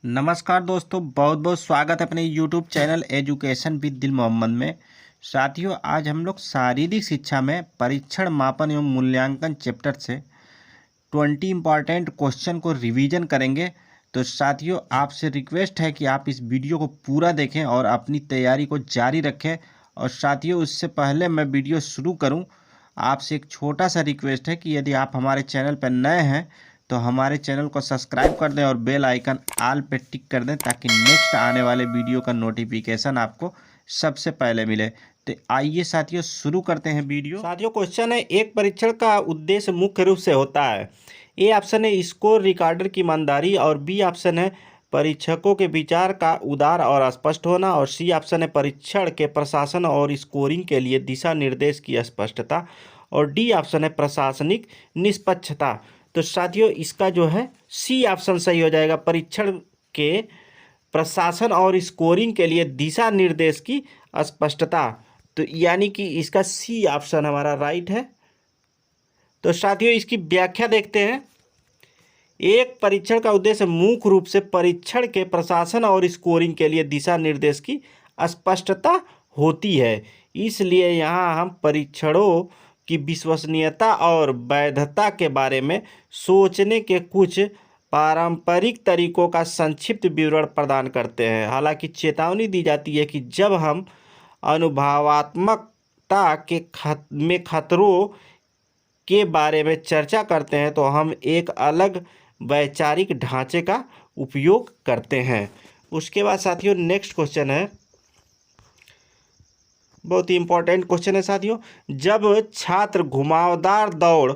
नमस्कार दोस्तों, बहुत बहुत स्वागत है अपने यूट्यूब चैनल एजुकेशन विद दिल मोहम्मद में। साथियों, आज हम लोग शारीरिक शिक्षा में परीक्षण मापन एवं मूल्यांकन चैप्टर से 20 इम्पॉर्टेंट क्वेश्चन को रिवीजन करेंगे। तो साथियों, आपसे रिक्वेस्ट है कि आप इस वीडियो को पूरा देखें और अपनी तैयारी को जारी रखें। और साथियों, उससे पहले मैं वीडियो शुरू करूं, आपसे एक छोटा सा रिक्वेस्ट है कि यदि आप हमारे चैनल पर नए हैं तो हमारे चैनल को सब्सक्राइब कर दें और बेल आइकन ऑल पे टिक कर दें, ताकि नेक्स्ट आने वाले वीडियो का नोटिफिकेशन आपको सबसे पहले मिले। तो आइए साथियों, शुरू करते हैं वीडियो। साथियों, क्वेश्चन है, एक परीक्षण का उद्देश्य मुख्य रूप से होता है। ए ऑप्शन है स्कोर रिकॉर्डर की ईमानदारी, और बी ऑप्शन है परीक्षकों के विचार का उदार और स्पष्ट होना, और सी ऑप्शन है परीक्षण के प्रशासन और स्कोरिंग के लिए दिशा निर्देश की स्पष्टता, और डी ऑप्शन है प्रशासनिक निष्पक्षता। तो साथियों, इसका जो है सी ऑप्शन सही हो जाएगा, परीक्षण के प्रशासन और स्कोरिंग के लिए दिशा निर्देश की स्पष्टता। तो यानी कि इसका सी ऑप्शन हमारा राइट है। तो साथियों, इसकी व्याख्या देखते हैं। एक परीक्षण का उद्देश्य मुख्य रूप से परीक्षण के प्रशासन और स्कोरिंग के लिए दिशा निर्देश की स्पष्टता होती है। इसलिए यहाँ हम परीक्षणों की विश्वसनीयता और वैधता के बारे में सोचने के कुछ पारंपरिक तरीकों का संक्षिप्त विवरण प्रदान करते हैं। हालांकि चेतावनी दी जाती है कि जब हम अनुभवात्मकता में खतरों के बारे में चर्चा करते हैं तो हम एक अलग वैचारिक ढांचे का उपयोग करते हैं। उसके बाद साथियों, नेक्स्ट क्वेश्चन है, बहुत ही इंपॉर्टेंट क्वेश्चन है साथियों। जब छात्र घुमावदार दौड़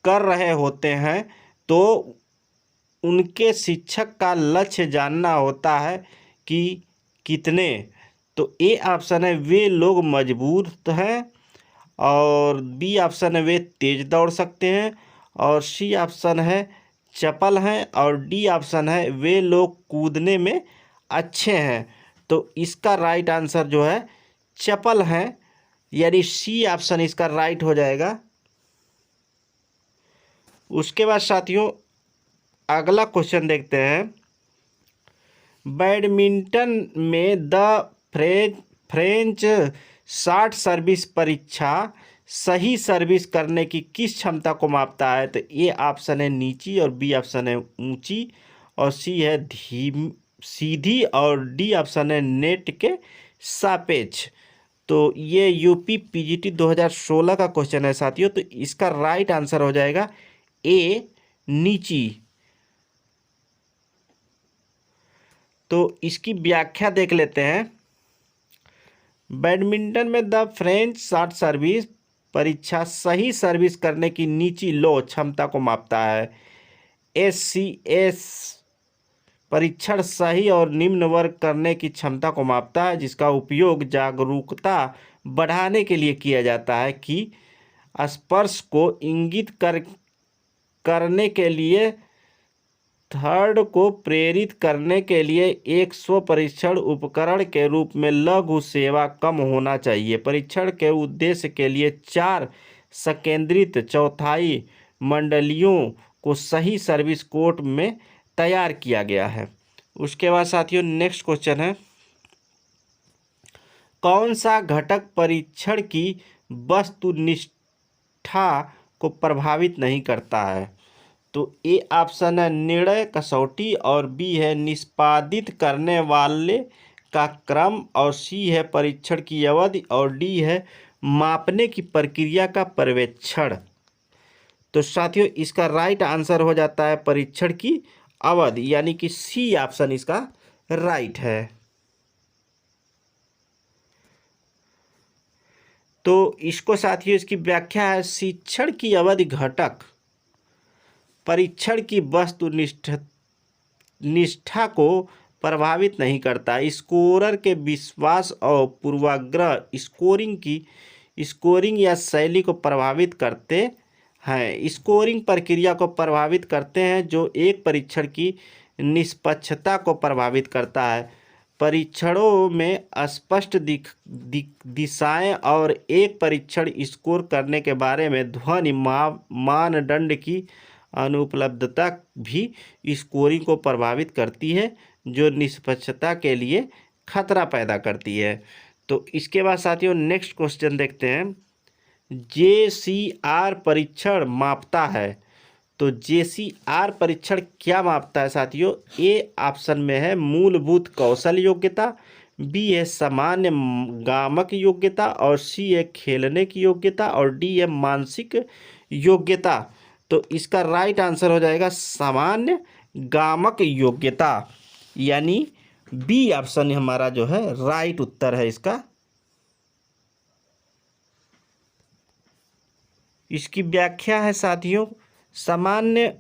कर रहे होते हैं तो उनके शिक्षक का लक्ष्य जानना होता है कि कितने। तो ए ऑप्शन है वे लोग मजबूत हैं, और बी ऑप्शन है वे तेज दौड़ सकते हैं, और सी ऑप्शन है चपल हैं, और डी ऑप्शन है वे लोग कूदने में अच्छे हैं। तो इसका राइट आंसर जो है चपल हैं, यानी सी ऑप्शन इसका राइट हो जाएगा। उसके बाद साथियों, अगला क्वेश्चन देखते हैं। बैडमिंटन में द फ्रेंच शॉर्ट सर्विस परीक्षा सही सर्विस करने की किस क्षमता को मापता है। तो ए ऑप्शन है नीची, और बी ऑप्शन है ऊंची, और सी है सीधी, और डी ऑप्शन है नेट के सापेक्ष। तो ये यूपी पीजीटी 2016 का क्वेश्चन है साथियों। तो इसका राइट आंसर हो जाएगा ए नीची। तो इसकी व्याख्या देख लेते हैं। बैडमिंटन में द फ्रेंच शॉर्ट सर्विस परीक्षा सही सर्विस करने की नीची लो क्षमता को मापता है। SCS परीक्षण सही और निम्न वर्ग करने की क्षमता को मापता है, जिसका उपयोग जागरूकता बढ़ाने के लिए किया जाता है कि स्पर्श को इंगित करने के लिए थर्ड को प्रेरित करने के लिए एक स्व परीक्षण उपकरण के रूप में लघु सेवा कम होना चाहिए। परीक्षण के उद्देश्य के लिए 4 संकेंद्रित चौथाई मंडलियों को सही सर्विस कोड में तैयार किया गया है। उसके बाद साथियों, नेक्स्ट क्वेश्चन है, कौन सा घटक परीक्षण की वस्तुनिष्ठा को प्रभावित नहीं करता है। तो ए ऑप्शन है निर्णय कसौटी, और बी है निष्पादित करने वाले का क्रम, और सी है परीक्षण की अवधि, और डी है मापने की प्रक्रिया का पर्यवेक्षण। तो साथियों, इसका राइट आंसर हो जाता है परीक्षण की अवधि, यानी कि सी ऑप्शन इसका राइट है। तो इसको साथियों, इसकी व्याख्या है, शिक्षण की अवधि घटक परीक्षण की निष्ठा को प्रभावित नहीं करता। स्कोरर के विश्वास और पूर्वाग्रह स्कोरिंग या शैली को प्रभावित करते हैं। स्कोरिंग प्रक्रिया को प्रभावित करते हैं, जो एक परीक्षण की निष्पक्षता को प्रभावित करता है। परीक्षणों में स्पष्ट दिशाएं और एक परीक्षण स्कोर करने के बारे में ध्वनि मानदंड की अनुपलब्धता भी स्कोरिंग को प्रभावित करती है, जो निष्पक्षता के लिए खतरा पैदा करती है। तो इसके बाद साथियों नेक्स्ट क्वेश्चन देखते हैं। JCR परीक्षण मापता है, तो JCR परीक्षण क्या मापता है साथियों? ए ऑप्शन में है मूलभूत कौशल योग्यता, बी है सामान्य गामक योग्यता, और सी है खेलने की योग्यता, और डी है मानसिक योग्यता। तो इसका राइट आंसर हो जाएगा सामान्य गामक योग्यता, यानी बी ऑप्शन हमारा जो है राइट उत्तर है इसका। इसकी व्याख्या है साथियों, सामान्य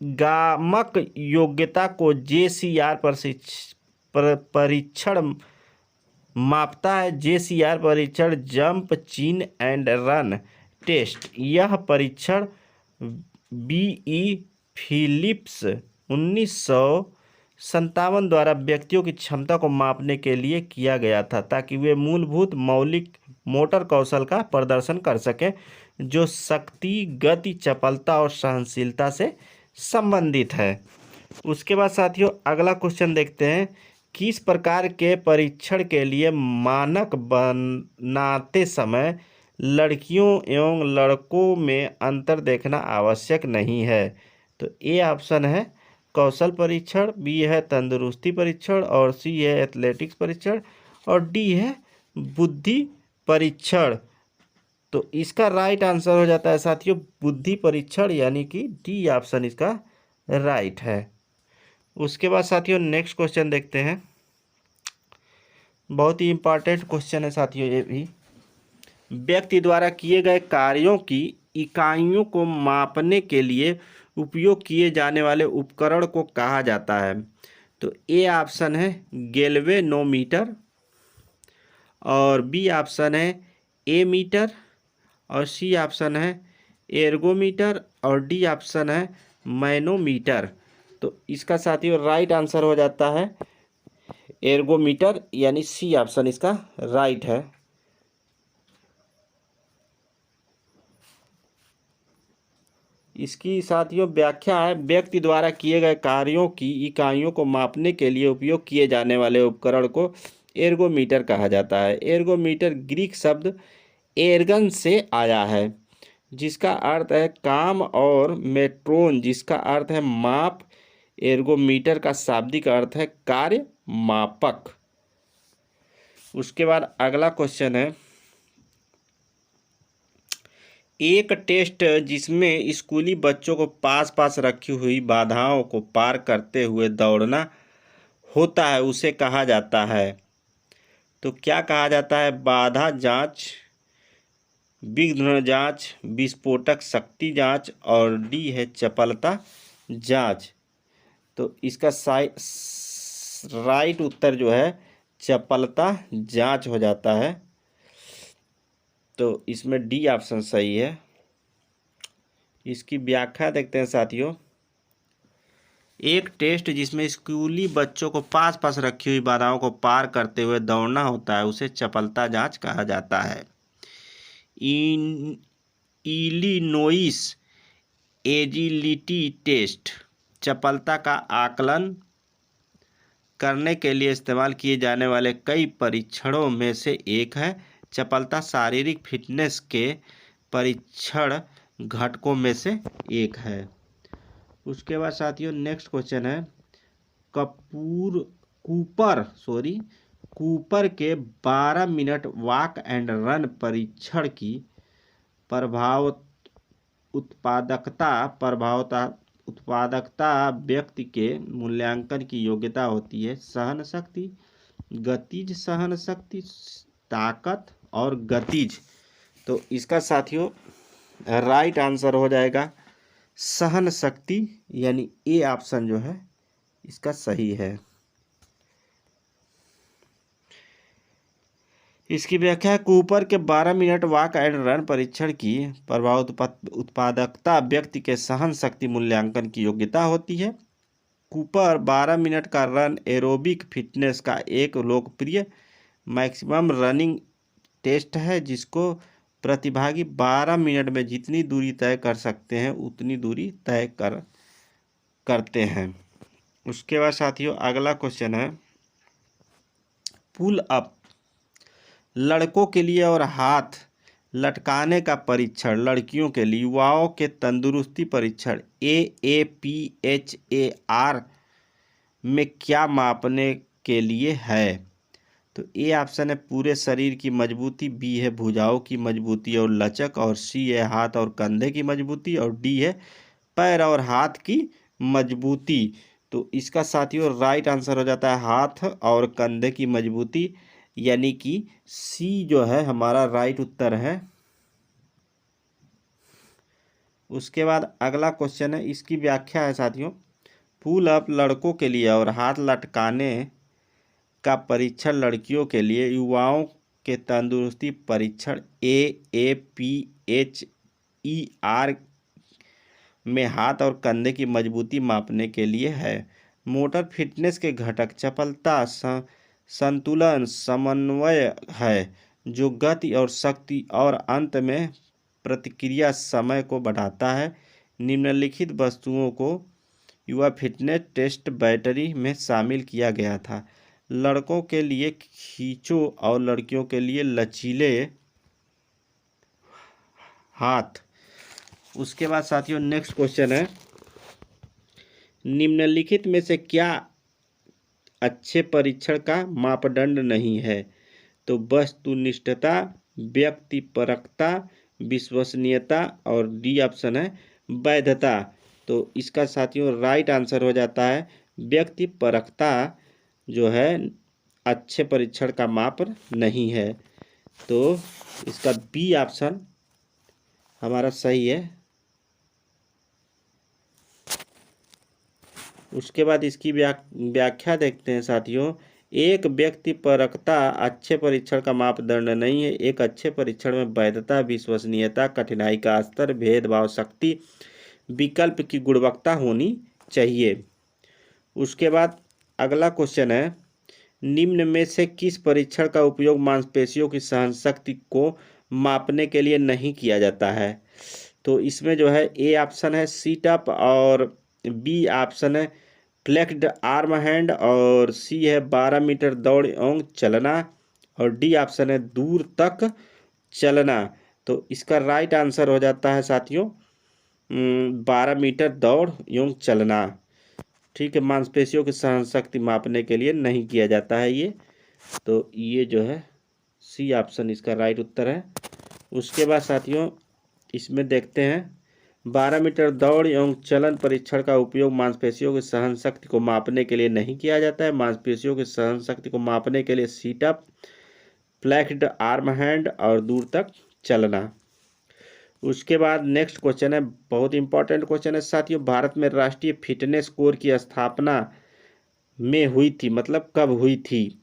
गामक योग्यता को JCR परीक्षण मापता है। JCR परीक्षण jump, chin and run test. यह परीक्षण BE फिलिप्स 1957 द्वारा व्यक्तियों की क्षमता को मापने के लिए किया गया था, ताकि वे मूलभूत मौलिक मोटर कौशल का प्रदर्शन कर सकें, जो शक्ति, गति, चपलता और सहनशीलता से संबंधित है। उसके बाद साथियों अगला क्वेश्चन देखते हैं। किस प्रकार के परीक्षण के लिए मानक बनाते समय लड़कियों एवं लड़कों में अंतर देखना आवश्यक नहीं है? तो ए ऑप्शन है कौशल परीक्षण, बी है तंदुरुस्ती परीक्षण, और सी है एथलेटिक्स परीक्षण, और डी है बुद्धि परीक्षण। तो इसका राइट आंसर हो जाता है साथियों बुद्धि परीक्षण, यानी कि डी ऑप्शन इसका राइट है। उसके बाद साथियों नेक्स्ट क्वेश्चन देखते हैं। बहुत ही इंपॉर्टेंट क्वेश्चन है साथियों ये भी। व्यक्ति द्वारा किए गए कार्यों की इकाइयों को मापने के लिए उपयोग किए जाने वाले उपकरण को कहा जाता है? तो ए ऑप्शन है गैल्वेनोमीटर, और बी ऑप्शन है एमीटर, और सी ऑप्शन है एर्गोमीटर, और डी ऑप्शन है मैनोमीटर। तो इसका साथियों राइट आंसर हो जाता है एर्गोमीटर, यानी सी ऑप्शन इसका राइट है। इसकी साथियों व्याख्या है, व्यक्ति द्वारा किए गए कार्यों की इकाइयों को मापने के लिए उपयोग किए जाने वाले उपकरण को एर्गोमीटर कहा जाता है। एर्गोमीटर ग्रीक शब्द एर्गन से आया है, जिसका अर्थ है काम, और मेट्रोन जिसका अर्थ है माप। एर्गोमीटर का शाब्दिक अर्थ है कार्य मापक। उसके बाद अगला क्वेश्चन है। एक टेस्ट जिसमें स्कूली बच्चों को पास पास रखी हुई बाधाओं को पार करते हुए दौड़ना होता है उसे कहा जाता है? तो क्या कहा जाता है? बाधा जांच, विघ्न जांच, विस्फोटक शक्ति जांच, और डी है चपलता जांच। तो इसका राइट उत्तर जो है चपलता जांच हो जाता है। तो इसमें डी ऑप्शन सही है। इसकी व्याख्या देखते हैं साथियों। एक टेस्ट जिसमें स्कूली बच्चों को पास पास रखी हुई बाधाओं को पार करते हुए दौड़ना होता है उसे चपलता जांच कहा जाता है। इलिनोइस एजिलिटी टेस्ट चपलता का आकलन करने के लिए इस्तेमाल किए जाने वाले कई परीक्षणों में से एक है। चपलता शारीरिक फिटनेस के परीक्षण घटकों में से एक है। उसके बाद साथियों नेक्स्ट क्वेश्चन है। कूपर के 12 मिनट वॉक एंड रन परीक्षण की उत्पादकता व्यक्ति के मूल्यांकन की योग्यता होती है। सहन शक्ति, गतिज सहन शक्ति, ताकत और गतिज। तो इसका साथियों राइट आंसर हो जाएगा सहन शक्ति, यानी ए ऑप्शन जो है इसका सही है। इसकी व्याख्या कूपर के 12 मिनट वॉक एंड रन परीक्षण की उत्पादकता व्यक्ति के सहन शक्ति मूल्यांकन की योग्यता होती है। कूपर 12 मिनट का रन एरोबिक फिटनेस का एक लोकप्रिय मैक्सिमम रनिंग टेस्ट है, जिसको प्रतिभागी 12 मिनट में जितनी दूरी तय कर सकते हैं उतनी दूरी तय करते हैं। उसके बाद साथियों अगला क्वेश्चन है पुल अप लड़कों के लिए और हाथ लटकाने का परीक्षण लड़कियों के लिए युवाओं के तंदुरुस्ती परीक्षण AAPHAR में क्या मापने के लिए है। तो ए ऑप्शन है पूरे शरीर की मजबूती, बी है भुजाओं की मजबूती और लचक, और सी है हाथ और कंधे की मजबूती, और डी है पैर और हाथ की मजबूती। तो इसका साथियों राइट आंसर हो जाता है हाथ और कंधे की मजबूती, यानी कि सी जो है हमारा राइट उत्तर है। उसके बाद अगला क्वेश्चन है, इसकी व्याख्या है साथियों पुल अप लड़कों के लिए और हाथ लटकाने का परीक्षण लड़कियों के लिए युवाओं के तंदुरुस्ती परीक्षण AAPHAR में हाथ और कंधे की मजबूती मापने के लिए है। मोटर फिटनेस के घटक चपलता, संतुलन, समन्वय है जो गति और शक्ति और अंत में प्रतिक्रिया समय को बढ़ाता है। निम्नलिखित वस्तुओं को युवा फिटनेस टेस्ट बैटरी में शामिल किया गया था। लड़कों के लिए खींचो और लड़कियों के लिए लचीले हाथ। उसके बाद साथियों नेक्स्ट क्वेश्चन है निम्नलिखित में से क्या अच्छे परीक्षण का मापदंड नहीं है। तो वस्तुनिष्ठता, व्यक्तिपरकता, विश्वसनीयता, और डी ऑप्शन है वैधता। तो इसका साथियों राइट आंसर हो जाता है व्यक्तिपरकता जो है अच्छे परीक्षण का माप नहीं है। तो इसका बी ऑप्शन हमारा सही है। उसके बाद इसकी व्याख्या देखते हैं साथियों एक व्यक्तिपरकता अच्छे परीक्षण का मापदंड नहीं है। एक अच्छे परीक्षण में वैधता, विश्वसनीयता, कठिनाई का स्तर, भेदभाव शक्ति, विकल्प की गुणवत्ता होनी चाहिए। उसके बाद अगला क्वेश्चन है निम्न में से किस परीक्षण का उपयोग मांसपेशियों की सहनशक्ति को मापने के लिए नहीं किया जाता है। तो इसमें जो है ए ऑप्शन है सीट अप, और बी ऑप्शन है फ्लेक्स्ड आर्म हैंड, और सी है 12 मीटर दौड़ एवं चलना, और डी ऑप्शन है दूर तक चलना। तो इसका राइट आंसर हो जाता है साथियों 12 मीटर दौड़ एवं चलना। ठीक है, मांसपेशियों की सहनशक्ति मापने के लिए नहीं किया जाता है ये। तो ये जो है सी ऑप्शन इसका राइट उत्तर है। उसके बाद साथियों इसमें देखते हैं 12 मीटर दौड़ एवं चलन परीक्षण का उपयोग मांसपेशियों की सहनशक्ति को मापने के लिए नहीं किया जाता है। मांसपेशियों की सहनशक्ति को मापने के लिए seat up, flexed arm hand और दूर तक चलना। उसके बाद नेक्स्ट क्वेश्चन है बहुत इंपॉर्टेंट क्वेश्चन है साथियों भारत में राष्ट्रीय फिटनेस कोर की स्थापना में हुई थी, मतलब कब हुई थी।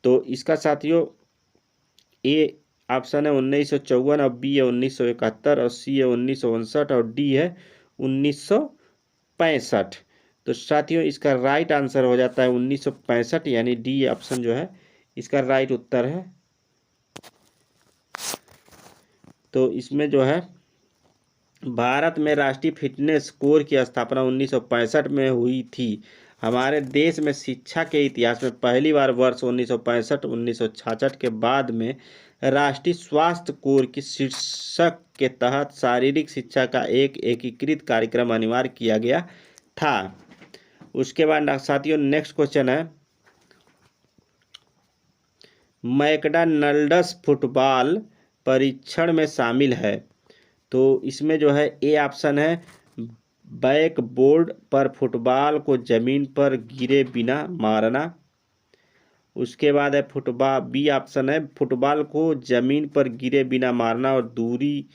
तो इसका साथियों ए ऑप्शन है 1954, और बी है 1971, और सी है 1959, और डी है 1965। तो साथियों इसका राइट आंसर हो जाता है 1965, यानी डी ऑप्शन जो है इसका राइट उत्तर है। तो इसमें जो है भारत में राष्ट्रीय फिटनेस कोर की स्थापना 1965 में हुई थी। हमारे देश में शिक्षा के इतिहास में पहली बार वर्ष 1965-1966 के बाद में राष्ट्रीय स्वास्थ्य कोर की शीर्षक के तहत शारीरिक शिक्षा का एक एकीकृत कार्यक्रम अनिवार्य किया गया था। उसके बाद साथियों नेक्स्ट क्वेश्चन है मैकडॉनल्ड्स फुटबॉल परीक्षण में शामिल है। तो इसमें जो है ए ऑप्शन है बैक बोर्ड पर फुटबॉल को जमीन पर गिरे बिना मारना। उसके बाद है फुटबॉल, बी ऑप्शन है फुटबॉल को जमीन पर गिरे बिना मारना और दूरी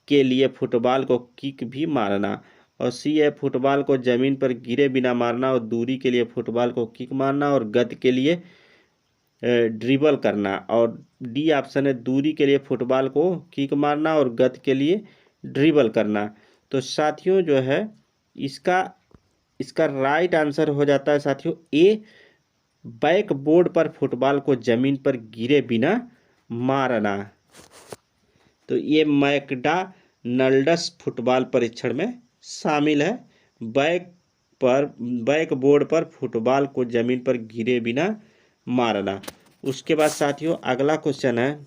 के लिए फुटबॉल को किक भी मारना, और सी है फुटबॉल को जमीन पर गिरे बिना मारना और दूरी के लिए फुटबॉल को किक मारना और गति के लिए ड्रिबल करना, और डी ऑप्शन है दूरी के लिए फुटबॉल को किक मारना और गति के लिए ड्रिबल करना। तो साथियों जो है इसका राइट आंसर हो जाता है साथियों ए बैक बोर्ड पर फुटबॉल को जमीन पर गिरे बिना मारना। तो ये मैकडॉनल्ड्स फुटबॉल परीक्षण में शामिल है। बैक बोर्ड पर फुटबॉल को जमीन पर गिरे बिना मारना। उसके बाद साथियों अगला क्वेश्चन है,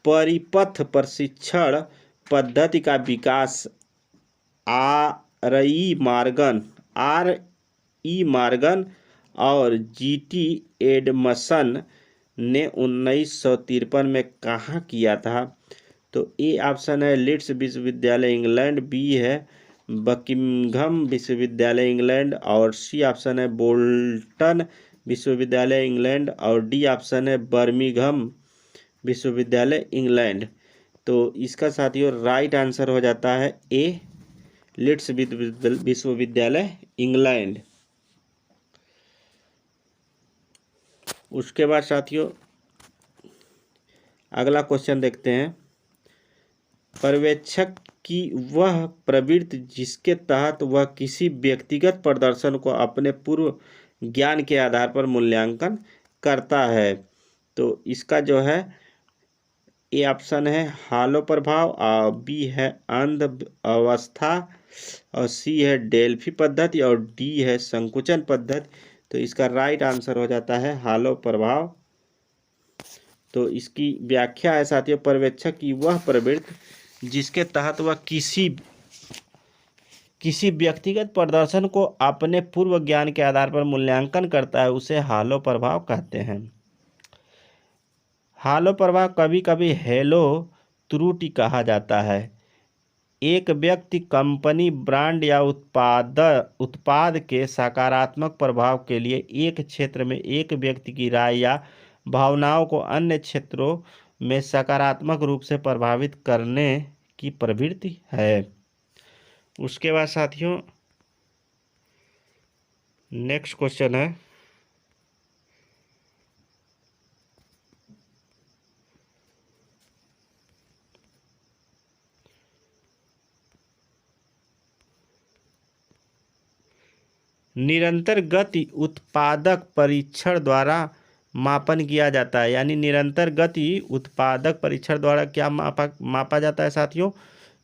परिपथ प्रशिक्षण पद्धति का विकास आर ई मार्गन और जीटी एडमसन ने 1953 में कहाँ किया था? तो ए ऑप्शन है लीड्स विश्वविद्यालय इंग्लैंड, बी है बकिंघम विश्वविद्यालय इंग्लैंड, और सी ऑप्शन है बोल्टन विश्वविद्यालय इंग्लैंड, और डी ऑप्शन है बर्मिंघम विश्वविद्यालय इंग्लैंड। तो इसका साथियों राइट आंसर हो जाता है ए लीड्स विश्वविद्यालय इंग्लैंड। उसके बाद साथियों अगला क्वेश्चन देखते हैं, पर्यवेक्षक की वह प्रवृत्ति जिसके तहत वह किसी व्यक्तिगत प्रदर्शन को अपने पूर्व ज्ञान के आधार पर मूल्यांकन करता है। तो इसका जो है ए ऑप्शन है हालो प्रभाव, और बी है अंध अवस्था, और सी है डेल्फी पद्धति, और डी है संकुचन पद्धति। तो इसका राइट आंसर हो जाता है हालो प्रभाव। तो इसकी व्याख्या है साथियों, पर्यवेक्षक की वह प्रवृत्ति जिसके तहत वह किसी व्यक्तिगत प्रदर्शन को अपने पूर्व ज्ञान के आधार पर मूल्यांकन करता है, उसे हालो प्रभाव कहते हैं। हालो प्रभाव कभी कभी हेलो त्रुटि कहा जाता है। एक व्यक्ति, कंपनी, ब्रांड या उत्पाद के सकारात्मक प्रभाव के लिए एक क्षेत्र में एक व्यक्ति की राय या भावनाओं को अन्य क्षेत्रों में सकारात्मक रूप से प्रभावित करने की प्रवृत्ति है। उसके बाद साथियों नेक्स्ट क्वेश्चन है, निरंतर गति उत्पादक परीक्षण द्वारा मापन किया जाता है। यानी निरंतर गति उत्पादक परीक्षण द्वारा क्या मापा जाता है साथियों?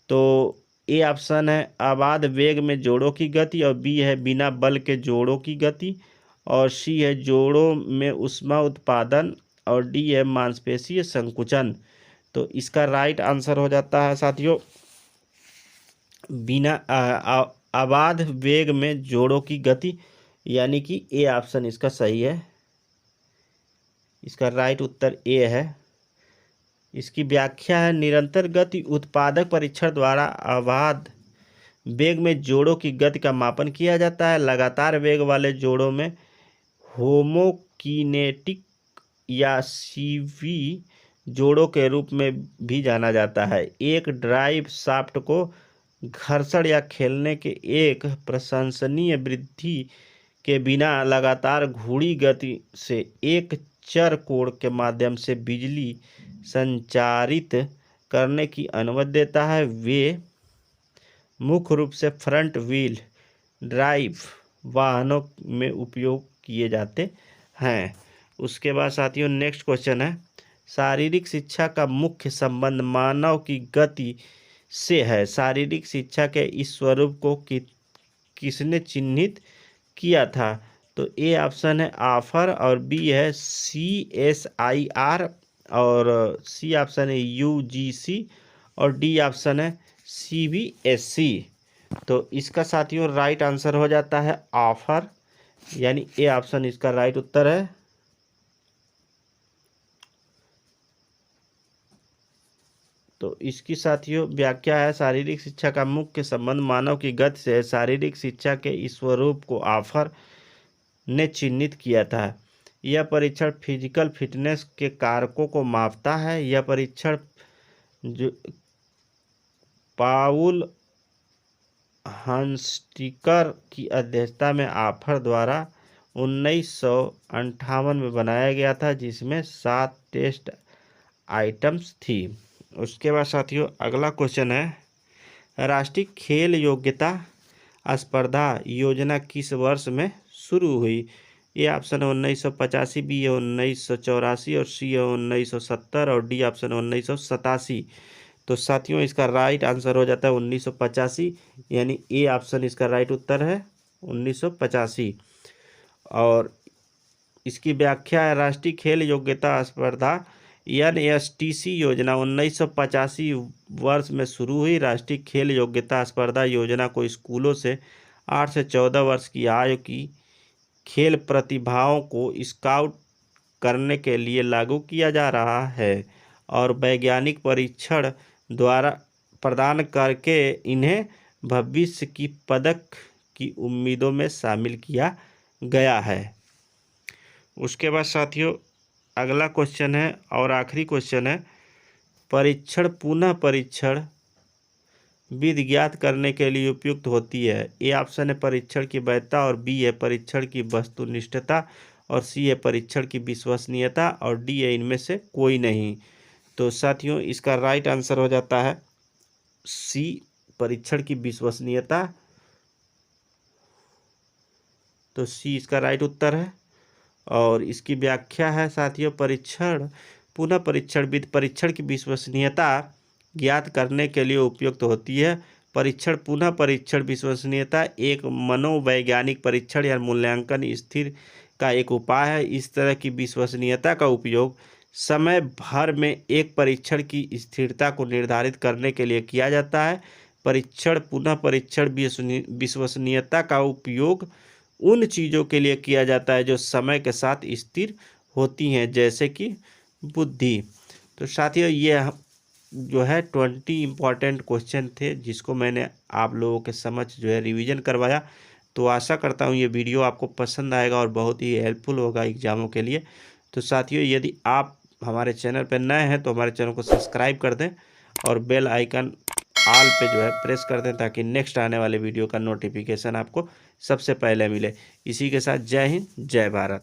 तो ए ऑप्शन है अबाध वेग में जोड़ों की गति, और बी है बिना बल के जोड़ों की गति, और सी है जोड़ों में ऊष्मा उत्पादन, और डी है मांसपेशीय संकुचन। तो इसका राइट आंसर हो जाता है साथियों बिना अबाध वेग में जोड़ों की गति, यानी कि ए ऑप्शन इसका सही है। इसका राइट उत्तर ए है। इसकी व्याख्या है निरंतर गति उत्पादक परीक्षण द्वारा अबाध वेग में जोड़ों की गति का मापन किया जाता है। लगातार वेग वाले जोड़ों में होमोकिनेटिक या सीवी जोड़ों के रूप में भी जाना जाता है। एक ड्राइव शाफ्ट को घर्षण या खेलने के एक प्रशंसनीय वृद्धि के बिना लगातार घूर्णी गति से एक चर कोण के माध्यम से बिजली संचारित करने की अनुमति देता है। वे मुख्य रूप से फ्रंट व्हील ड्राइव वाहनों में उपयोग किए जाते हैं। उसके बाद साथियों नेक्स्ट क्वेश्चन है, शारीरिक शिक्षा का मुख्य संबंध मानव की गति से है। शारीरिक शिक्षा के इस स्वरूप को किसने चिन्हित किया था? तो ए ऑप्शन है आफर, और बी है CSIR, और सी ऑप्शन है UGC, और डी ऑप्शन है CBSE। तो इसका साथियों राइट आंसर हो जाता है आफर, यानी ए ऑप्शन इसका राइट उत्तर है। तो इसकी साथियों व्याख्या है शारीरिक शिक्षा का मुख्य संबंध मानव की गति से है। शारीरिक शिक्षा के इस स्वरूप को आफर ने चिन्हित किया था। यह परीक्षण फिजिकल फिटनेस के कारकों को मापता है। यह परीक्षण जो पाउल हंस्टिकर की अध्यक्षता में आफर द्वारा 1958 में बनाया गया था, जिसमें 7 टेस्ट आइटम्स थी। उसके बाद साथियों अगला क्वेश्चन है, राष्ट्रीय खेल योग्यता स्पर्धा योजना किस वर्ष में शुरू हुई? ए ऑप्शन है 1985, बी है 1984 और सी है 1970 और डी ऑप्शन है 1987। तो साथियों इसका राइट आंसर हो जाता है 1985, यानी ए ऑप्शन इसका राइट उत्तर है 1985। और इसकी व्याख्या है राष्ट्रीय खेल योग्यता स्पर्धा NSTC योजना 1985 वर्ष में शुरू हुई। राष्ट्रीय खेल योग्यता स्पर्धा योजना को स्कूलों से 8 से 14 वर्ष की आयु की खेल प्रतिभाओं को स्काउट करने के लिए लागू किया जा रहा है और वैज्ञानिक परीक्षण द्वारा प्रदान करके इन्हें भविष्य की पदक की उम्मीदों में शामिल किया गया है। उसके बाद साथियों अगला क्वेश्चन है और आखिरी क्वेश्चन है, परीक्षण पुनः परीक्षण विधि ज्ञात करने के लिए उपयुक्त होती है। ए ऑप्शन है परीक्षण की वैधता और बी है परीक्षण की वस्तुनिष्ठता और सी है परीक्षण की विश्वसनीयता और डी है इनमें से कोई नहीं। तो साथियों इसका राइट आंसर हो जाता है सी, परीक्षण की विश्वसनीयता। तो सी इसका राइट उत्तर है। और इसकी व्याख्या है साथियों, परीक्षण पुनः परीक्षण विधि परीक्षण की विश्वसनीयता ज्ञात करने के लिए उपयुक्त होती है। परीक्षण पुनः परीक्षण विश्वसनीयता एक मनोवैज्ञानिक परीक्षण या मूल्यांकन स्थिर का एक उपाय है। इस तरह की विश्वसनीयता का उपयोग समय भर में एक परीक्षण की स्थिरता को निर्धारित करने के लिए किया जाता है। परीक्षण पुनः परीक्षण विश्वसनीयता का उपयोग उन चीज़ों के लिए किया जाता है जो समय के साथ स्थिर होती हैं, जैसे कि बुद्धि। तो साथियों ये जो है 20 इम्पॉर्टेंट क्वेश्चन थे जिसको मैंने आप लोगों के समक्ष जो है रिवीजन करवाया। तो आशा करता हूँ ये वीडियो आपको पसंद आएगा और बहुत ही हेल्पफुल होगा एग्जामों के लिए। तो साथियों यदि आप हमारे चैनल पर नए हैं तो हमारे चैनल को सब्सक्राइब कर दें और बेल आइकन ऑल पे जो है प्रेस कर दें ताकि नेक्स्ट आने वाले वीडियो का नोटिफिकेशन आपको सबसे पहले मिले। इसी के साथ जय हिंद, जय भारत।